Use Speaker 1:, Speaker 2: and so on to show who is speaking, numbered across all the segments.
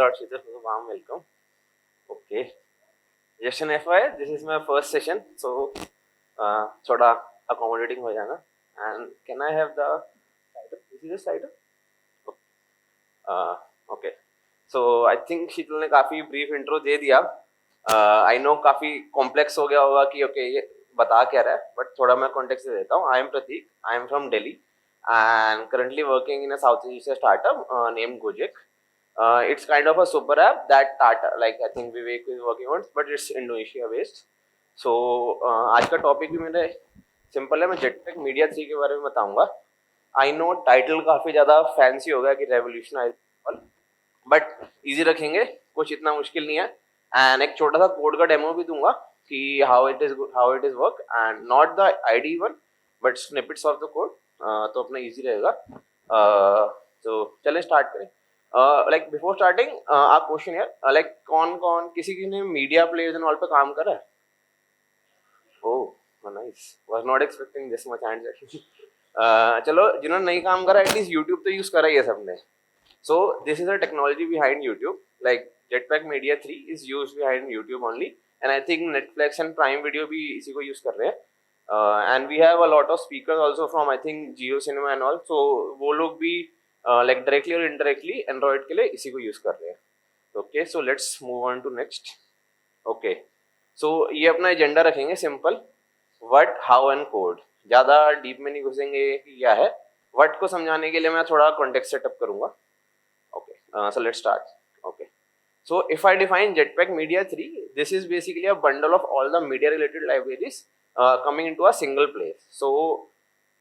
Speaker 1: without Shita, so warm welcome. Okay. Just an FYI, this is my first session, so थोड़ा accommodating हो जाना. And can I have the title? This is the title. Okay. So I think शीतल ने काफी brief intro दे दिया. I know काफी complex हो गया होगा कि okay ये बता क्या रहा है, but थोड़ा मैं context दे देता हूँ. I am Pratik. I am from Delhi and currently working in a Southeast Asia startup named Gojek. It's kind of a super app that Tata, like I think Vivek is working on, but it's Indonesia based. So आज का topic भी मेरे simple है. मैं jetpack media 3 के बारे में बताऊंगा. आई नो टाइटल काफी ज्यादा फैंसी हो गया कि रेवोल्यूशनाइज, बट इजी रखेंगे, कुछ इतना मुश्किल नहीं है. एंड एक छोटा सा कोड का डेमो भी दूंगा कि how it is work and not the ID one but snippets of the code, तो अपना इजी रहेगा. तो चलें स्टार्ट करें. लाइक बिफोर स्टार्टिंग आ क्वेश्चन है, लाइक कौन कौन किसी ने मीडिया प्लेयर्स एंड ऑल पे काम करा है? Oh nice, was not expecting this much hands. चलो जिन्होंने नहीं काम करा एटलीस्ट यूट्यूब तो यूज करा ही है सबने. So this is the technology behind YouTube. Like Jetpack Media 3 is used behind YouTube only, and I think Netflix and Prime Video भी इसी को use कर रहे हैं. And we have a lot of speakers also from I think Jio Cinema and all. So वो लोग भी like directly or indirectly Android के लिए इसी को use कर रहे हैं. Okay, so let's move on to next. Okay, so ये अपना एजेंडा रखेंगे simple. What, how and code. ज़्यादा डीप में नहीं घुसेंगे कि क्या है. What को समझाने के लिए मैं थोड़ा कॉन्टेक्स्ट सेटअप करूँगा. So let's start. Okay. So if I define Jetpack Media 3, this is basically a bundle of all the media related libraries coming into a single place. So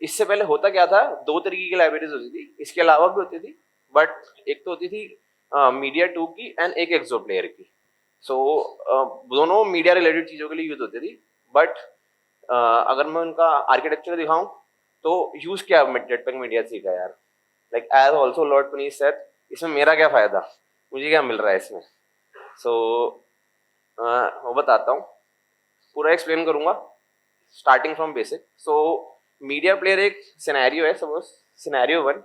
Speaker 1: इससे पहले होता क्या था, दो तरीके की लाइब्रेरीज होती थी, इसके अलावा भी होती थी, बट एक तो होती थी मीडिया 2 की एंड एक एक्सो प्लेयर की. सो दोनों मीडिया रिलेटेड चीज़ों के लिए यूज होती थी, बट अगर मैं उनका आर्किटेक्चर दिखाऊं तो यूज क्या जेटपैक मीडिया 3 का यार. Like as also Lord Puneet said, इसमें मेरा क्या फ़ायदा, मुझे क्या मिल रहा है इसमें. सो वो बताता हूँ, पूरा एक्सप्लेन करूँगा starting from basic. So media player एक सिनेरियो है. सपोज सिनेरियो 1,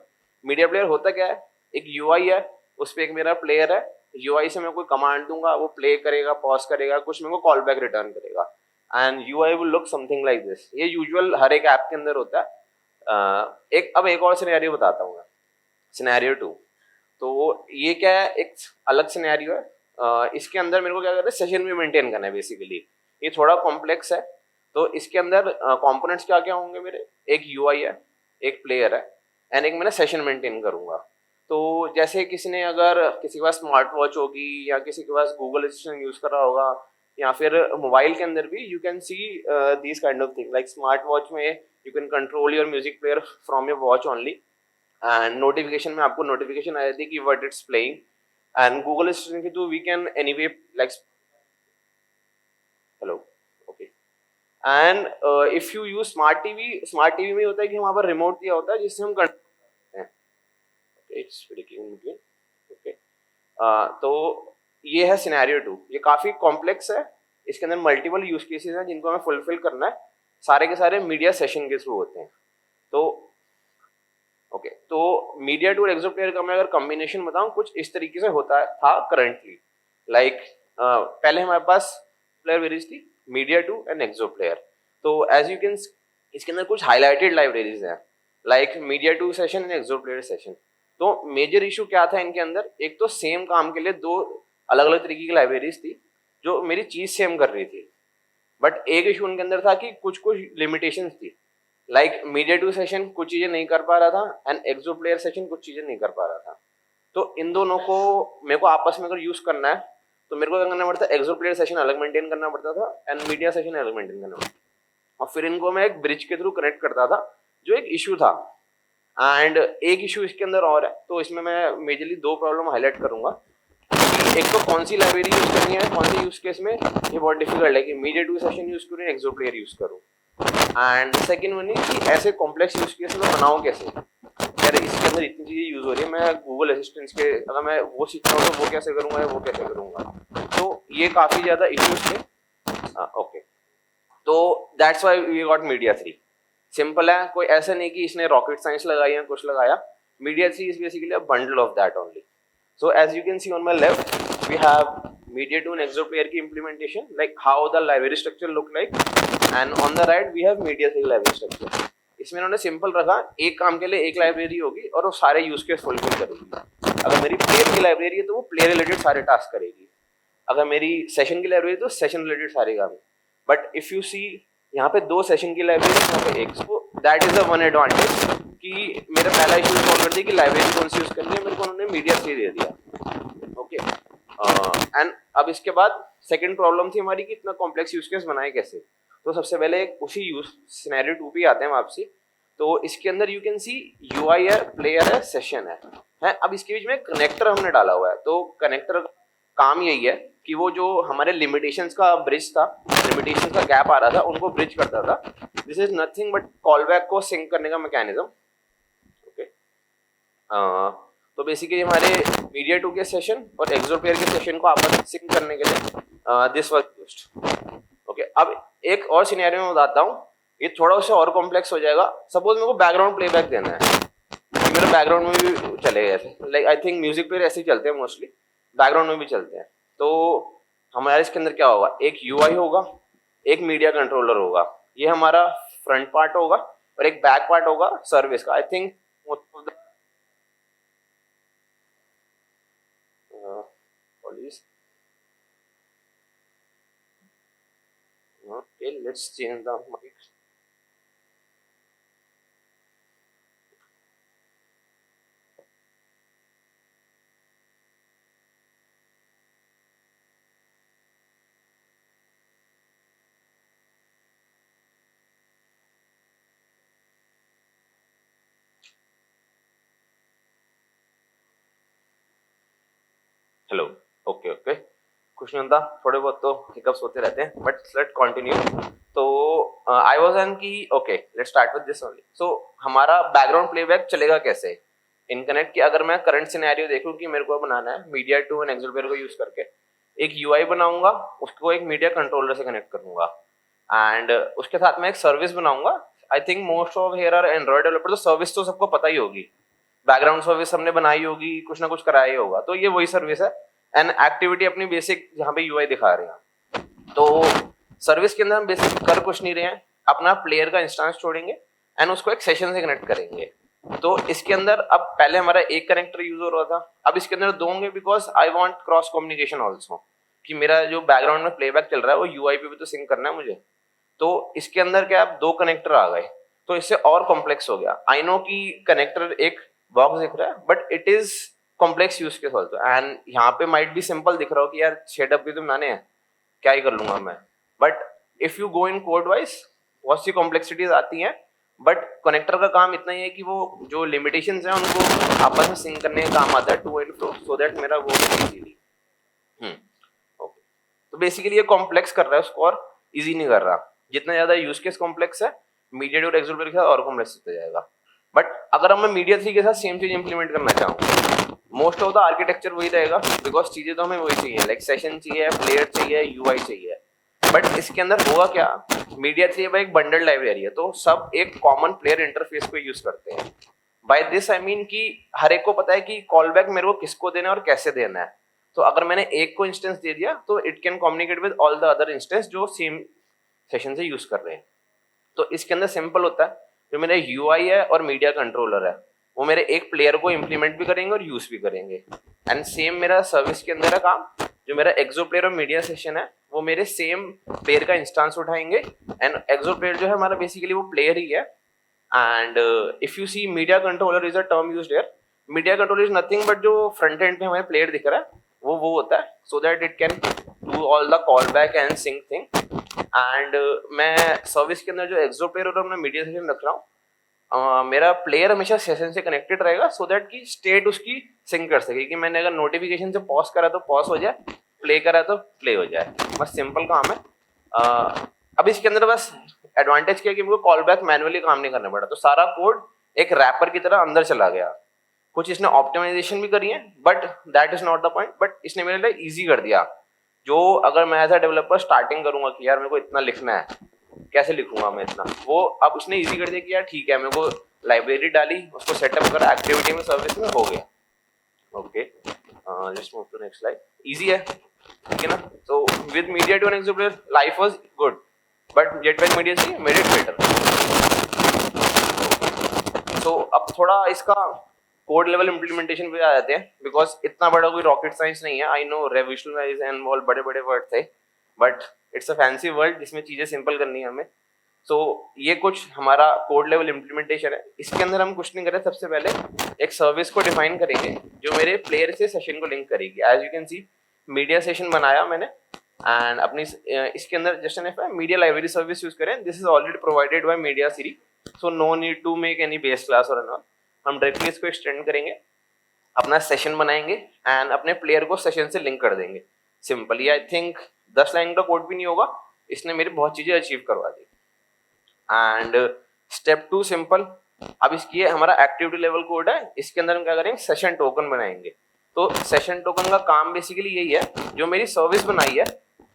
Speaker 1: मीडिया प्लेयर होता क्या है, एक यूआई है, उस पर एक मेरा प्लेयर है. यूआई से मैं कोई कमांड दूंगा, वो प्ले करेगा, पॉज करेगा, कुछ मेरे को कॉल बैक रिटर्न करेगा, and UI will look something like this. ये यूजुअल हर एक ऐप के अंदर होता है. अब एक और सिनेरियो बताता हूँ मैं, सिनेरियो 2. तो ये क्या है, एक अलग सिनेरियो है. इसके अंदर मेरे को क्या करना है, सेशन भी मेंटेन करना है बेसिकली. ये थोड़ा कॉम्प्लेक्स है. तो इसके अंदर कंपोनेंट्स क्या क्या होंगे मेरे, एक यूआई है, एक प्लेयर है, एंड एक मैंने सेशन मेंटेन करूंगा. तो जैसे किसी ने, अगर किसी के पास स्मार्ट वॉच होगी या किसी के पास गूगल असिस्टेंट यूज कर रहा होगा, या फिर मोबाइल के अंदर भी you can see this kind of thing. Like smart watch में you can control your music player from your watch only, and notification में आपको नोटिफिकेशन आ जाती है कि what it's playing. And Google assistant के through we can anyway like hello. Okay. And if you use smart TV में होता है कि वहाँ पर रिमोट दिया होता है जिससे हम कर सकते हैं. It's breaking. ओके. तो ये है सिनेरियो 2. ये काफी कॉम्प्लेक्स है. इसके अंदर मल्टीपल यूज केसेस हैं जिनको हमें फुलफिल करना है. सारे के सारे मीडिया सेशन के थ्रू होते हैं. तो ओके, तो मीडिया 2 और एक्सो प्लेयर का मैं अगर कॉम्बिनेशन बताऊं, कुछ इस तरीके से होता है था करंटली. लाइक पहले हमारे पास प्लेयर वेरीज थी, मीडिया 2 एंड एक्सो प्लेयर. तो एज यू कैन, इसके अंदर कुछ हाईलाइटेड लाइब्रेरीज हैं like media 2 session and exo player session. तो मेजर इशू क्या था इनके अंदर, एक तो सेम काम के लिए दो अलग अलग तरीके की लाइब्रेरीज थी जो मेरी चीज सेम कर रही थी, बट एक इशू उनके अंदर था कि कुछ कुछ लिमिटेशंस थी. लाइक मीडिया 2 सेशन कुछ चीजें नहीं कर पा रहा था एंड एक्सो प्लेयर सेशन कुछ चीजें नहीं कर पा रहा था. तो इन दोनों को मेरे को आपस में अगर यूज करना है तो मेरे को क्या करना पड़ता है, एक्सो प्लेयर सेशन अलग मेंटेन करना पड़ता था एंड मीडिया सेशन अलग मेंटेन करना पड़ता था, और फिर इनको मैं एक ब्रिज के थ्रू कनेक्ट करता था जो एक इशू था. एंड एक इशू इसके अंदर और है, तो इसमें मैं मेजरली दो प्रॉब्लम हाईलाइट करूंगा. एक तो कौन सी लाइब्रेरी यूज करनी है, कौन सी यूज केस में ये बहुत डिफिकल्ट है कि मीडिया 2 सेशन यूज करूँ, एक्सो प्लेयर यूज करूँ. एंड सेकेंड वन है कि ऐसे कॉम्प्लेक्स यूज केस में बनाऊँ कैसे. यार इसके अंदर इतनी चीज़ें यूज हो रही है, मैं गूगल असिस्टेंट के अगर मैं वो सीख रहा हूँ तो वो कैसे करूँगा या वो कैसे करूँगा. तो ये काफ़ी ज़्यादा इश्यूज थे. ओके, तो that's why we got media 3. Simple है, कोई ऐसा नहीं कि इसने रॉकेट साइंस लगाई या कुछ लगाया. Media 3 is basically a bundle of that only. So as you can see on my left, we have Media2 and Exoplayer की implementation, like how the library structure look like, and on the right we have Media3 library structure. इसमें इन्होंने simple रखा, एक काम के लिए एक library होगी और वो सारे यूज केस फुलफिल करेगी। अगर मेरी प्लेयर की लाइब्रेरी है तो वो प्लेयर रिलेटेड सारे टास्क करेगी, अगर मेरी सेशन की लाइब्रेरी तो सेशन रिलेटेड सारे काम। बट इफ यू सी यहाँ पे दो सेशन की लाइब्रेरी, यहाँ पे एक, so that is the one advantage कि मेरा पहला इशू सॉल्व कर दिया कि लाइब्रेरी कौन सी यूज करनी है, मेरे को उन्होंने Media3 दे दिया। ओके, एंड अब इसके बाद सेकंड प्रॉब्लम थी हमारी कि इतना कॉम्प्लेक्स यूज केस बनाए कैसे। तो सबसे पहले उसी यूज सिनेरियो 2 पे आते हैं वापसी। तो इसके अंदर यू कैन सी UI है, प्लेयर है, सेशन है। अब इसके बीच में कनेक्टर हमने डाला हुआ है। तो कनेक्टर काम यही है कि वो जो हमारे लिमिटेशंस का ब्रिज था, लिमिटेशंस का गैप आ रहा था, उनको ब्रिज करता था। This is nothing but callback को सिंक करने का मैकेनिज्म। ओके, तो बेसिकली हमारे Media2 के सेशन और Exoplayer के सेशन को आपस में सिंक करने के लिए दिस वाज यूज्ड। ओके, अब एक और सिनेरियो में बताता हूँ, ये थोड़ा उससे और कॉम्प्लेक्स हो जाएगा। सपोज मेरे को बैकग्राउंड प्लेबैक देना है, मेरे बैकग्राउंड में भी चलेगा ऐसे, like I think music player ऐसे ही चलते हैं मोस्टली, बैकग्राउंड में भी चलते हैं। तो हमारे इसके अंदर क्या होगा, एक UI होगा, एक मीडिया कंट्रोलर होगा, ये हमारा फ्रंट पार्ट होगा, और एक बैक पार्ट होगा सर्विस का। I think okay, let's change the mic. Hello, okay okay, कुछ नहीं होता, थोड़े बहुत तो हिकअप्स होते रहते हैं, बट लेट्स कंटिन्यू। तो I was an key okay, let's start with this only. So हमारा बैकग्राउंड प्लेबैक चलेगा कैसे इन कनेक्ट की, अगर मैं करंट सिनेरियो देखूं कि मेरे को बनाना है Media2 एंड Exoplayer को यूज करके एक UI बनाऊंगा, उसको एक मीडिया कंट्रोलर से कनेक्ट करूंगा, एंड उसके साथ में एक सर्विस बनाऊंगा। I think most of here are Android developer, तो सर्विस तो सबको पता ही होगी, बैकग्राउंड सर्विस हमने बनाई होगी, कुछ ना कुछ कराया ही होगा, तो ये वही सर्विस है। एंड एक्टिविटी अपनी बेसिक जहाँ पे UI दिखा रहे हैं, तो सर्विस के अंदर हम बेसिक कर कुछ नहीं रहे हैं, अपना प्लेयर का इंस्टेंस छोड़ेंगे एंड उसको एक सेशन से कनेक्ट करेंगे। तो इसके अंदर अब पहले हमारा एक कनेक्टर यूज हो रहा था, अब इसके अंदर दो होंगे, because I want cross communication also, कि मेरा जो बैकग्राउंड में प्लेबैक चल रहा है वो UI पे भी तो सिंक करना है मुझे। तो इसके अंदर क्या, अब दो कनेक्टर आ गए, तो इससे और कॉम्प्लेक्स हो गया। आई नो कि कनेक्टर एक बॉक्स दिख रहा है, but it is complex use case also. And यहाँ पे माइट भी सिंपल दिख रहा हो कि यार सेटअप भी तो मैंने है, क्या ही कर लूंगा मैं, but if you go in code wise बहुत सी कॉम्प्लेक्सिटीज आती हैं, बट कनेक्टर का काम इतना ही है कि वो जो लिमिटेशंस हैं उनको आपस में सिंक करने का काम आता है, to and fro, so that मेरा वो इजीली। ओके, तो बेसिकली ये कॉम्प्लेक्स कर रहा है उसको और इजी नहीं कर रहा। जितना ज्यादा यूज केस कॉम्प्लेक्स है, Media2 और Exoplayer के साथ और कॉम्प्लेक्स होता जाएगा। बट अगर मैं Media3 के साथ सेम चीज इंप्लीमेंट करना चाहूँ, मोस्ट ऑफ द आर्किटेक्चर वही रहेगा, बिकॉज चीजें तो हमें वही चाहिए, लाइक सेशन चाहिए, प्लेयर चाहिए, UI चाहिए। बट इसके अंदर होगा क्या, Media3 एक बंडल लाइब्रेरी है, तो सब एक कॉमन प्लेयर इंटरफेस को यूज करते हैं। बाय दिस आई मीन कि हर एक को पता है कि कॉल बैक मेरे को किसको देना है और कैसे देना है। तो अगर मैंने एक को इंस्टेंस दे दिया तो it can communicate with all the other instance जो सेम सेशन से यूज कर रहे हैं। तो इसके अंदर सिंपल होता है, जो मेरा UI है और मीडिया कंट्रोलर है वो मेरे एक प्लेयर को इंप्लीमेंट भी करेंगे और यूज भी करेंगे। एंड सेम मेरा सर्विस के अंदर है काम, जो मेरा Exoplayer और मीडिया सेशन है वो मेरे सेम प्लेयर का इंस्टेंस उठाएंगे। एंड Exoplayer जो है हमारा बेसिकली वो प्लेयर ही है। And if you see media controller is a term used here, media controller is nothing but जो फ्रंट एंड पे हमें प्लेयर दिख रहा है वो होता है, so that it can do all the call back and sync thing. And मैं सर्विस के अंदर जो Exoplayer और अपना मीडिया सेशन रख रहा हूँ, मेरा प्लेयर हमेशा सेशन से कनेक्टेड रहेगा, सो दैट कि स्टेट उसकी सिंक कर सके, कि मैंने अगर नोटिफिकेशन से पॉज करा तो पॉज हो जाए, प्ले करा तो प्ले हो जाए, बस सिंपल काम है। अब इसके अंदर बस एडवांटेज क्या है कि मुझे कॉल बैक मैनुअली काम नहीं करना पड़ा, तो सारा कोड एक रैपर की तरह अंदर चला गया। कुछ इसने ऑप्टिमाइजेशन भी करी है, but that is not the point, but इसने मेरे लिए ईजी कर दिया। जो अगर मैं एज अ डेवलपर स्टार्टिंग करूंगा कि यार मेरे को इतना लिखना है, कैसे लिखूंगा मैं इतना, वो अब उसने इजी कर दिया कि यार ठीक है, मेरे को लाइब्रेरी डाली, उसको सेटअप करा, एक्टिविटी में सर्विस में हो गया। Okay, just move to next slide. Easy है, ठीक है ना. So with media 2 and exo player life was good, but Jetpack media 3 made it better. So अब थोड़ा इसका कोड लेवल इम्प्लीमेंटेशन पे आ जाते हैं, बिकॉज इतना बड़ा कोई रॉकेट साइंस नहीं है. I know revolutionise and all बड़े बड़े वर्ड थे, but it's a fancy world जिसमें चीजें सिंपल करनी है हमें. सो ये कुछ हमारा कोड लेवल इम्प्लीमेंटेशन है. इसके अंदर हम कुछ नहीं करें, सबसे पहले एक सर्विस को डिफाइन करेंगे जो मेरे प्लेयर से सेशन को लिंक करेगी. As you can see media session बनाया मैंने, एंड अपनी इसके अंदर just an F media library service use करें. This is already provided by media series, so no need to make any base class और एनऑल. हम डायरेक्टली इसको एक्सटेंड करेंगे, अपना सेशन बनाएंगे एंड अपने प्लेयर को सेशन से लिंक कर देंगे. सिंपली आई थिंक 10 लाइन का कोड भी नहीं होगा, इसने मेरी बहुत चीजें अचीव करवा दी. And step 2 simple. अब इसकी हमारा एक्टिविटी लेवल कोड है, इसके अंदर हम क्या करेंगे, सेशन टोकन बनाएंगे. तो सेशन टोकन का काम बेसिकली यही है, जो मेरी सर्विस बनाई है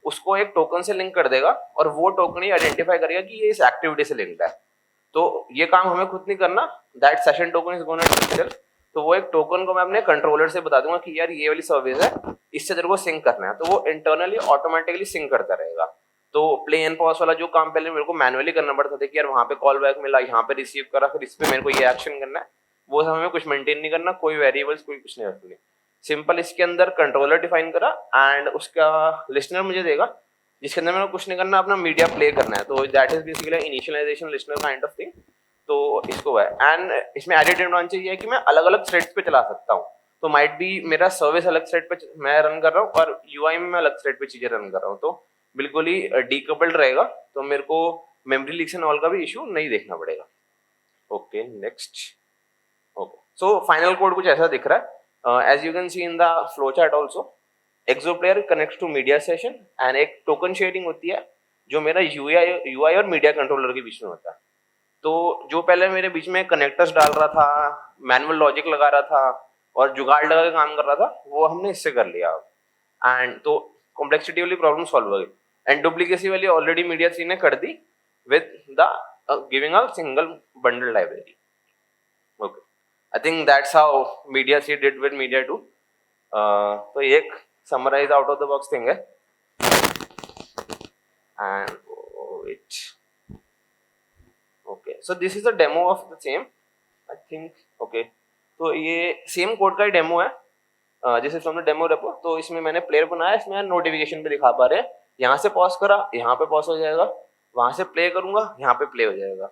Speaker 1: उसको एक टोकन से लिंक कर देगा, और वो टोकन ही आइडेंटिफाई करेगा कि ये इस एक्टिविटी से लिंक्ड है. तो ये काम हमें खुद नहीं करना, that session token is gonna to self. तो वो एक टोकन को मैं अपने कंट्रोलर से बता दूंगा कि यार ये वाली सर्विस है, इससे तेरे को सिंक करना है, तो वो इंटरनली ऑटोमेटिकली सिंक करता रहेगा. तो प्ले एंड पॉज वाला जो काम पहले मेरे को मैनुअली करना पड़ता था कि यार वहां पे कॉल बैक मिला, यहाँ पे रिसीव करा, फिर इस पे मेरे को ये एक्शन करना है, वो सब हमें कुछ मेंटेन नहीं करना, कोई वेरिएबल्स कोई कुछ नहीं रखनी. सिंपल इसके अंदर कंट्रोलर डिफाइन करा एंड उसका लिस्नर मुझे देगा, जिसके अंदर मेरे को कुछ नहीं करना, अपना मीडिया प्ले करना है. तो that is basically initialisation listener kind of thing. तो इसको है, एंड इसमें एडेड एडवांटेज ये है कि मैं अलग अलग थ्रेड्स पे चला सकता हूँ. तो माइट बी मेरा सर्विस अलग थ्रेड पे मैं रन कर रहा हूँ और यूआई में मैं अलग थ्रेड पे चीजें रन कर रहा हूँ, तो बिल्कुल ही डीकपल्ड रहेगा. तो मेरे को मेमोरी लीक्स एंड ऑल का भी इशू नहीं देखना पड़ेगा. Okay next. Okay so final code कुछ ऐसा दिख रहा है. As you can see in the flow chart also, exo player connects to media session and एक टोकन शेयरिंग होती है जो मेरा यूआई और मीडिया कंट्रोलर के बीच में होता है. तो जो पहले मेरे बीच में कनेक्टर्स डाल रहा था, मैनुअल लॉजिक लगा रहा था और जुगाड़ लगा के काम कर रहा था, वो हमने इससे कर लिया. एंड तो कॉम्प्लेक्सिटी वाली प्रॉब्लम सॉल्व हो गई, एंड डुप्लीकेसी वाली ऑलरेडी मीडिया सी ने कर दी with the giving a single bundle library. Okay, I think that's how media C did with media 2. तो एक summarise out of the box thing है. And it okay, so this is a demo of the same, I think. okay, तो ये same code का ही demo है, जैसे हमने demo repo. तो इसमें मैंने प्लेयर बनाया, इसमें नोटिफिकेशन पे दिखा पा रहे हैं, यहाँ से पॉज करा यहाँ पे पॉज हो जाएगा, वहां से प्ले करूंगा यहाँ पे प्ले हो जाएगा.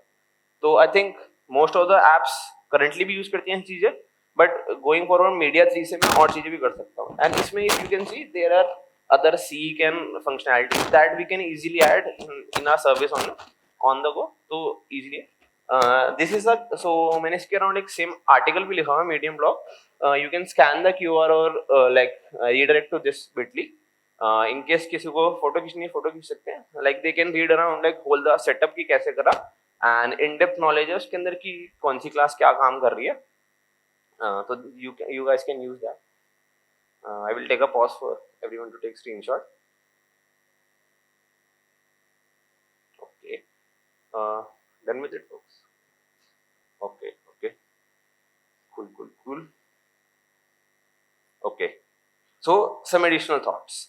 Speaker 1: तो आई think most of the apps currently भी यूज करती हैं चीजें, बट गोइंग फॉरवर्ड मीडिया 3 से मैं और चीजें भी कर सकता हूँ. एंड इसमें if you can see there are other seek and functionalities that we can easily add in our service on the go. तो इजीली दिस इज सो मैंने इसके अराउंड एक सेम आर्टिकल भी लिखा हुआ है, medium blog. You can scan the QR और like redirect to this Bitly. In case किसी को फोटो खींचनी है फोटो खींच सकते हैं, like they can read around like whole the setup की कैसे करा, एंड इन डेप्थ नॉलेज है उसके अंदर की कौन सी क्लास क्या काम कर रही है. तो you guys can use that. I will take a pause for everyone to take screenshot. Okay, done with it folks. Okay, cool. Okay, so some additional thoughts.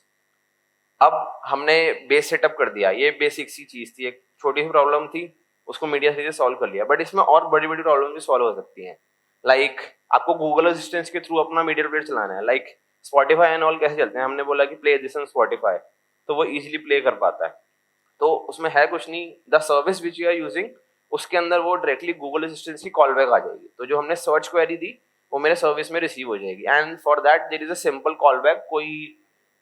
Speaker 1: अब हमने बेस सेटअप कर दिया, ये बेसिक सी चीज थी, एक छोटी सी प्रॉब्लम थी, उसको मीडिया से सॉल्व कर लिया. बट इसमें और बड़ी बड़ी प्रॉब्लम भी सॉल्व हो सकती हैं. लाइक आपको गूगल असिस्टेंट के थ्रू अपना मीडिया प्लेयर चलाना है, लाइक स्पॉटिफाई एंड ऑल कैसे चलते हैं, हमने बोला कि प्ले दिस ऑन स्पॉटिफाई, तो वो इजीली प्ले कर पाता है. तो उसमें है कुछ नहीं, the service which you are using उसके अंदर वो डायरेक्टली गूगल असिस्टेंट की कॉल बैक आ जाएगी. तो जो हमने सर्च क्वेरी दी वो मेरे सर्विस में रिसीव हो जाएगी, and for that there is a simple call back. कोई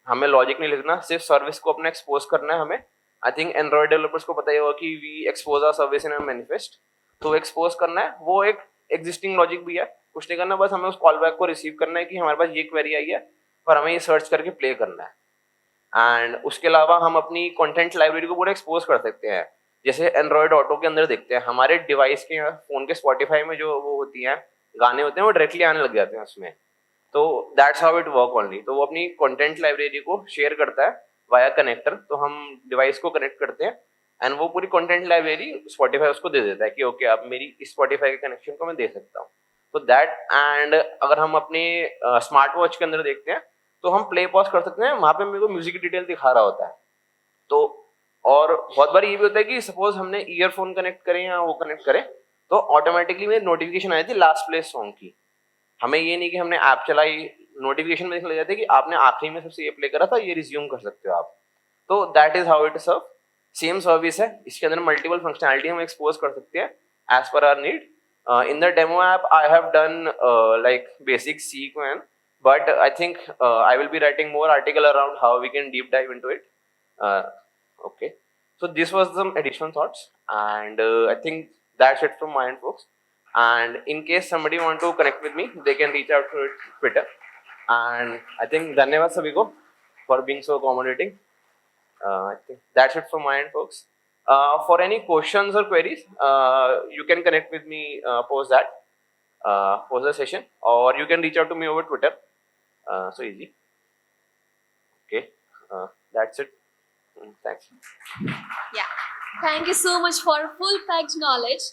Speaker 1: हमें लॉजिक नहीं लिखना, सिर्फ सर्विस को अपना एक्सपोज करना है हमें. आई थिंक एंड्रॉइड डेवलपर्स को पता ही होगा कि we expose our service in a manifest. तो एक्सपोज करना है, वो एक एग्जिस्टिंग लॉजिक भी है, कुछ नहीं करना, बस हमें उस कॉल बैक को रिसीव करना है कि हमारे पास ये क्वेरी आई है और हमें ये सर्च करके प्ले करना है. एंड उसके अलावा हम अपनी कंटेंट लाइब्रेरी को पूरा एक्सपोज कर सकते हैं. जैसे एंड्रॉइड ऑटो के अंदर देखते हैं, हमारे डिवाइस के फोन के स्पॉटिफाई में जो वो होती हैं गाने होते हैं, वो डायरेक्टली आने लग जाते हैं उसमें. तो that's how it work only. तो वो अपनी कंटेंट लाइब्रेरी को शेयर करता है वाया कनेक्टर. तो हम डिवाइस को कनेक्ट करते हैं एंड वो पूरी कंटेंट लाइब्रेरी स्पॉटिफाई उसको दे देता है कि ओके अब मेरी इस स्पॉटिफाई के कनेक्शन को मैं दे सकता हूँ. तो दैट एंड अगर हम अपने स्मार्ट वॉच के अंदर देखते हैं तो हम प्ले पॉज कर सकते हैं, वहां पे मेरे को म्यूजिक की डिटेल दिखा रहा होता है। तो और बहुत बार ये भी होता है कि सपोज हमने ईयरफोन कनेक्ट करें या वो कनेक्ट करें तो ऑटोमेटिकली मेरी नोटिफिकेशन आई थी लास्ट प्ले सॉन्ग की। हमें ये नहीं कि हमने ऐप चलाई, नोटिफिकेशन में दिखने लग जाता है कि आपने आखिरी में सबसे ये प्ले करा था, ये रिज्यूम कर सकते हो आप। तो that is how it serve. Same service है, इसके अंदर मल्टीपल फंक्शनैलिटी हम एक्सपोज कर सकते हैं as per our need. In the demo app I have done like basic sequence, but I think I will be writing more article around how we can deep dive into it. Okay, so this was some additional thoughts, and I think that's it from my end, folks. And in case somebody want to connect with me, they can reach out to Twitter. And I think धन्यवाद सभी को for being so accommodating. I think that's it from my end, folks. For any questions or queries, you can connect with me post the session, or you can reach out to me over Twitter. So easy. Okay, that's it. Thanks.
Speaker 2: Yeah. Thank you so much for full packed knowledge.